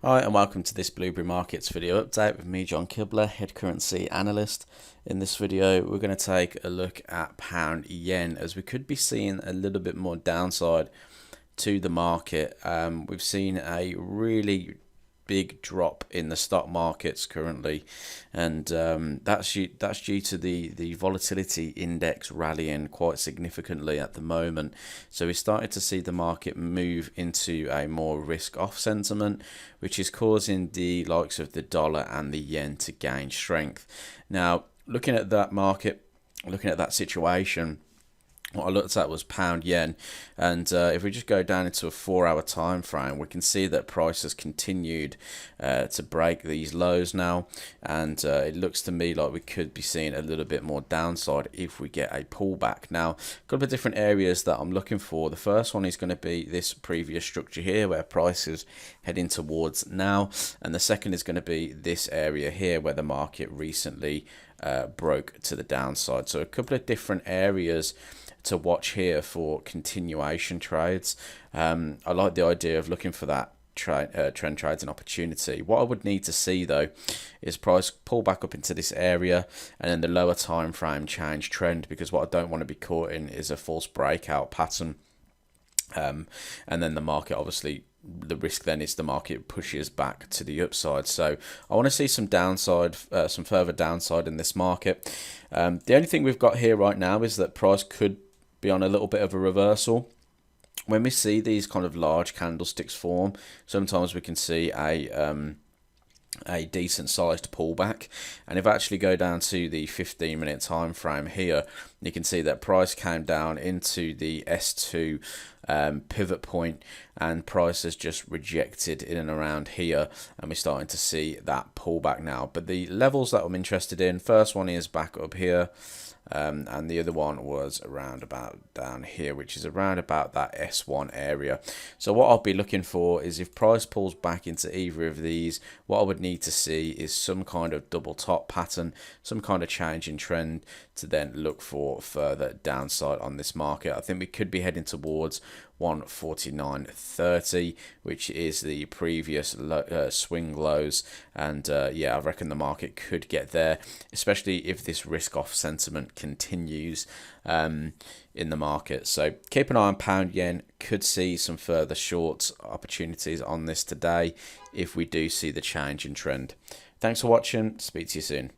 Hi and welcome to this Blueberry Markets video update with me, John Kibler, head currency analyst. In this video we're going to take a look at pound yen, as we could be seeing a little bit more downside to the market. We've seen a really big drop in the stock markets currently, and that's due to the volatility index rallying quite significantly at the moment. So we started to see the market move into a more risk off sentiment, which is causing the likes of the dollar and the yen to gain strength. Now, looking at that market, looking at that situation, what I looked at was pound yen, and if we just go down into a 4-hour time frame, we can see that price has continued to break these lows now, and it looks to me like we could be seeing a little bit more downside if we get a pullback. Now, a couple of different areas that I'm looking for. The first one is going to be this previous structure here where price is heading towards now, and the second is going to be this area here where the market recently broke to the downside. So a couple of different areas to watch here for continuation trades. I like the idea of looking for that trend trades and opportunity. What I would need to see though is price pull back up into this area and then the lower time frame change trend, because what I don't want to be caught in is a false breakout pattern, and then the market, obviously the risk then is the market pushes back to the upside. So I want to see some downside, some further downside in this market. The only thing we've got here right now is that price could be on a little bit of a reversal. When we see these kind of large candlesticks form, sometimes we can see a decent sized pullback, and if I actually go down to the 15-minute time frame here, you can see that price came down into the S2 pivot point, and price has just rejected in and around here, and we're starting to see that pullback now. But the levels that I'm interested in, first one is back up here, and the other one was around about down here, which is around about that S1 area. So what I'll be looking for is, if price pulls back into either of these, what I would need to see is some kind of double top pattern, some kind of change in trend, to then look for further downside on this market. I think we could be heading towards 149.30, which is the previous swing lows, and yeah, I reckon the market could get there, especially if this risk off sentiment continues in the market. So keep an eye on pound yen. Could see some further short opportunities on this today if we do see the change in trend. Thanks for watching. Speak to you soon.